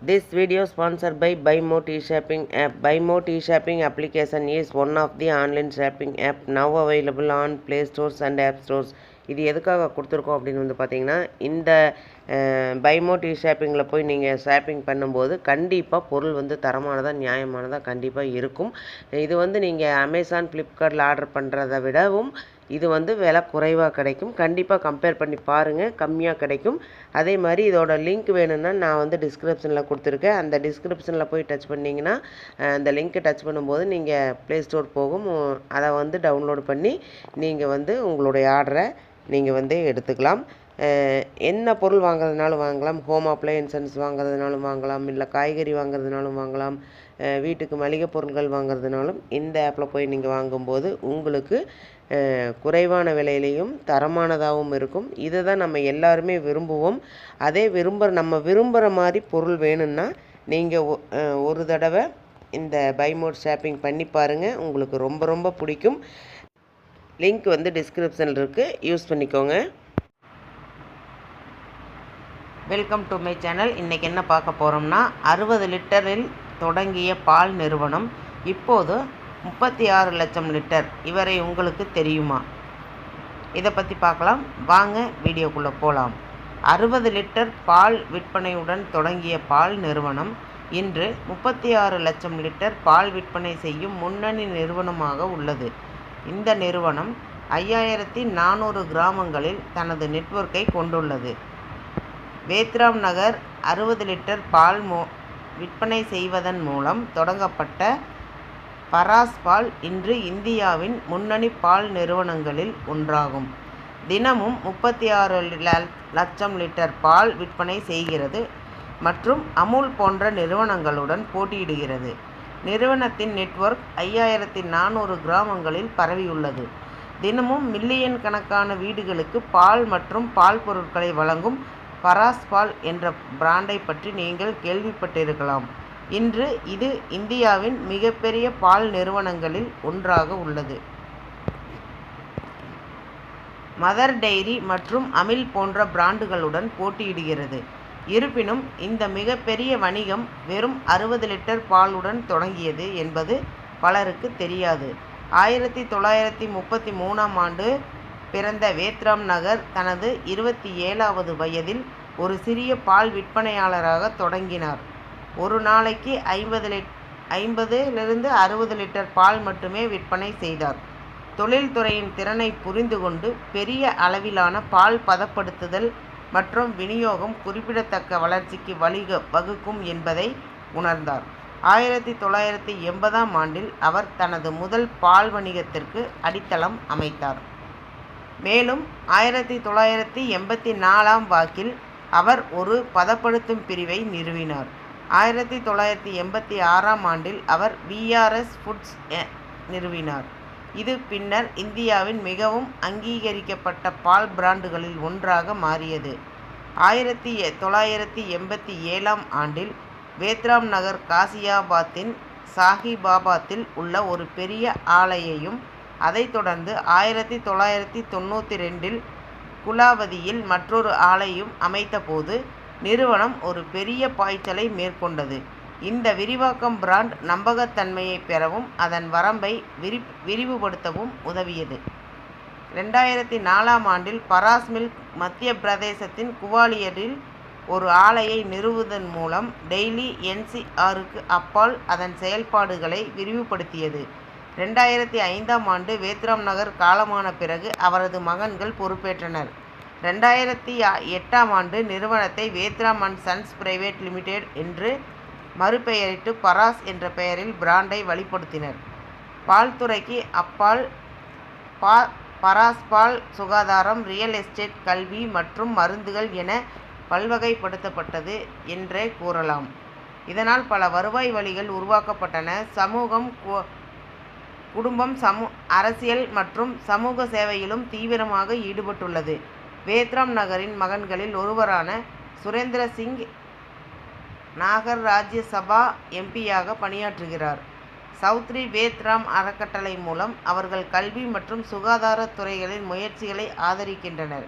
This video sponsored by BuyMo T-Shopping app. BuyMo T-Shopping application is one of the online shopping app now available on Play Stores and App Stores. இது எதுக்காக கொடுத்துருக்கோம் அப்படின்னு வந்து பார்த்தீங்கன்னா, இந்த BuyMo T-Shoppingல போய் நீங்கள் ஷாப்பிங் பண்ணும்போது கண்டிப்பாக பொருள் வந்து தரமானதாக நியாயமானதாக கண்டிப்பாக இருக்கும். இது வந்து நீங்கள் அமேசான் ஃப்ளிப்கார்ட்டில் ஆர்டர் பண்ணுறதை விடவும் இது வந்து விலை குறைவாக கிடைக்கும். கண்டிப்பாக கம்பேர் பண்ணி பாருங்கள், கம்மியாக கிடைக்கும். அதே மாதிரி இதோட லிங்க் வேணும்னா நான் வந்து டிஸ்கிரிப்ஷனில் கொடுத்துருக்கேன். அந்த டிஸ்கிரிப்ஷனில் போய் டச் பண்ணிங்கன்னா அந்த லிங்க்கை டச் பண்ணும்போது நீங்கள் ப்ளே ஸ்டோர் போகும். அதை வந்து டவுன்லோட் பண்ணி நீங்கள் வந்து உங்களுடைய ஆர்டரை நீங்கள் வந்து எடுத்துக்கலாம். என்ன பொருள் வாங்குறதுனாலும் வாங்கலாம். ஹோம் அப்ளையன்சஸ் வாங்குறதுனாலும் வாங்கலாம், இல்லை காய்கறி வாங்குறதுனாலும் வாங்கலாம், வீட்டுக்கு மளிகை பொருட்கள் வாங்குறதுனாலும் இந்த ஆப்பில் போய் நீங்கள் வாங்கும்போது உங்களுக்கு குறைவான விலையிலையும் தரமானதாகவும் இருக்கும். இதை தான் நம்ம எல்லாருமே விரும்புவோம். அதே நம்ம விரும்புகிற மாதிரி பொருள் வேணும்னா நீங்கள் ஒரு தடவை இந்த BuyMo ஷாப்பிங் பண்ணி பாருங்கள், உங்களுக்கு ரொம்ப ரொம்ப பிடிக்கும். லிங்க் வந்து டிஸ்கிரிப்ஷனில் இருக்குது, யூஸ் பண்ணிக்கோங்க. Welcome to my channel. இன்றைக்கி என்ன பார்க்க போகிறோம்னா, 60 லிட்டரில் தொடங்கிய பால் நிறுவனம் இப்போது 36 லட்சம் லிட்டர். இவரை உங்களுக்கு தெரியுமா? இதை பற்றி பார்க்கலாம் வாங்க, வீடியோக்குள்ளே போகலாம். 60 லிட்டர் பால் விற்பனையுடன் தொடங்கிய பால் நிறுவனம் இன்று 36 லட்சம் லிட்டர் பால் விற்பனை செய்யும் முன்னணி நிறுவனமாக உள்ளது. இந்த நிறுவனம் 5400 கிராமங்களில் தனது நெட்வொர்க்கை கொண்டுள்ளது. வேத்ராம் நகர் 60 லிட்டர் பால் விற்பனை செய்வதன் மூலம் தொடங்கப்பட்ட பராஸ் பால் இன்று இந்தியாவின் முன்னணி பால் நிறுவனங்களில் ஒன்றாகும். தினமும் 36 லட்சம் லிட்டர் பால் விற்பனை செய்கிறது மற்றும் அமுல் போன்ற நிறுவனங்களுடன் போட்டியிடுகிறது. நிறுவனத்தின் நெட்வொர்க் 5400 கிராமங்களில் பரவியுள்ளது. தினமும் மில்லியன் கணக்கான வீடுகளுக்கு பால் மற்றும் பால் பொருட்களை வழங்கும் பராஸ் பால் என்ற பிராண்டை பற்றி நீங்கள் கேள்விப்பட்டிருக்கலாம். இன்று இது இந்தியாவின் மிகப்பெரிய பால் நிறுவனங்களில் ஒன்றாக உள்ளது. மதர் டெய்ரி மற்றும் அமில் போன்ற பிராண்டுகளுடன் போட்டியிடுகிறது. இருப்பினும் இந்த மிகப்பெரிய வணிகம் வெறும் 60 லிட்டர் பாலுடன் தொடங்கியது என்பது பலருக்கு தெரியாது. 1933ஆம் ஆண்டு பிறந்த வேத்ராம் நகர் தனது 27வது வயதில் ஒரு சிறிய பால் விற்பனையாளராக தொடங்கினார். ஒரு நாளைக்கு 50 60 லிட்டர் பால் மட்டுமே விற்பனை செய்தார். தொழில்துறையின் திறனை புரிந்து கொண்டு பெரிய அளவிலான பால் பதப்படுத்துதல் மற்றும் விநியோகம் குறிப்பிடத்தக்க வளர்ச்சிக்கு வகுக்கும் என்பதை உணர்ந்தார். 1980ஆம் ஆண்டில் அவர் தனது முதல் பால் வணிகத்திற்கு அடித்தளம் அமைத்தார். மேலும் 1984ஆம் வாக்கில் அவர் ஒரு பதப்படுத்தும் பிரிவை நிறுவினார். 1986ஆம் ஆண்டில் அவர் VRS ஃபுட்ஸ் நிறுவினார். இது பின்னர் இந்தியாவின் மிகவும் அங்கீகரிக்கப்பட்ட பால் பிராண்டுகளில் ஒன்றாக மாறியது. 1987ஆம் ஆண்டில் வேத்ராம் நகர் காசியாபாத்தின் சாஹிபாபாத்தில் உள்ள ஒரு பெரிய ஆலையையும், அதைத் தொடர்ந்து 1992இல் குலாவதியில் மற்றொரு ஆலையும் அமைத்தபோது நிறுவனம் ஒரு பெரிய பாய்ச்சலை மேற்கொண்டது. இந்த விரிவாக்கம் பிராண்ட் நம்பகத்தன்மையை பெறவும் அதன் வரம்பை விரிவுபடுத்தவும் உதவியது. 2004ஆம் ஆண்டில் பராஸ் மில்க் மத்திய பிரதேசத்தின் குவாலியரில் ஒரு ஆலையை நிறுவுவதன் மூலம் டெய்லி NCRக்கு அப்பால் அதன் செயல்பாடுகளை விரிவுபடுத்தியது. 2005ஆம் ஆண்டு வேத்ராம் நகர் காலமான பிறகு அவரது மகன்கள் பொறுப்பேற்றனர். 2008ஆம் ஆண்டு நிறுவனத்தை வேத்ராம் அண்ட் சன்ஸ் பிரைவேட் லிமிடெட் என்று மறுபெயரிட்டு பராஸ் என்ற பெயரில் பிராண்டை வழிப்படுத்தினர். பால் துறைக்கு அப்பால் பராஸ் பால் சுகாதாரம், ரியல் எஸ்டேட், கல்வி மற்றும் மருந்துகள் என பல்வகைப்படுத்தப்பட்டது என்றே கூறலாம். இதனால் பல வருவாய் வழிகள் உருவாக்கப்பட்டன. சமூகம், குடும்பம், அரசியல் மற்றும் சமூக சேவையிலும் தீவிரமாக ஈடுபட்டுள்ளது. வேத்ராம் நகரின் மகன்களில் ஒருவரான சுரேந்திர சிங் நாகர் ராஜ்யசபா எம்பியாக பணியாற்றுகிறார். சௌத்ரி வேத்ராம் அறக்கட்டளை மூலம் அவர்கள் கல்வி மற்றும் சுகாதார துறைகளின் முயற்சிகளை ஆதரிக்கின்றனர்.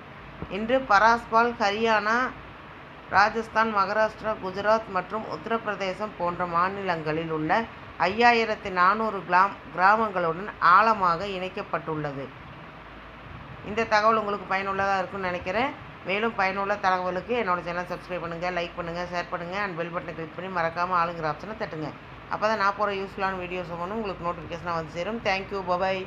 இன்று பராஸ் பால் ஹரியானா, ராஜஸ்தான், மகாராஷ்டிரா, குஜராத் மற்றும் உத்தரப்பிரதேசம் போன்ற மாநிலங்களில் உள்ள 5400 கிராமங்களுடன் ஆழமாக இணைக்கப்பட்டுள்ளது. இந்த தகவல் உங்களுக்கு பயனுள்ளதாக இருக்கும்னு நினைக்கிறேன். மேலும் பயனுள்ள தகவலுக்கு என்னோடய சேனல் சப்ஸ்கிரைப் பண்ணுங்கள், லைக் பண்ணுங்கள், ஷேர் பண்ணுங்கள் அண்ட் பெல் பட்டனை கிளிக் பண்ணி மறக்காமல் ஆளுங்கிற ஆப்ஷனை தட்டுங்க. அப்போ தான் நான் போகிற யூஸ்ஃபுல்லான வீடியோஸ் ஒன்று உங்களுக்கு நோட்டிஃபிகேஷனாக வந்து சேரும். Thank you, bye bye.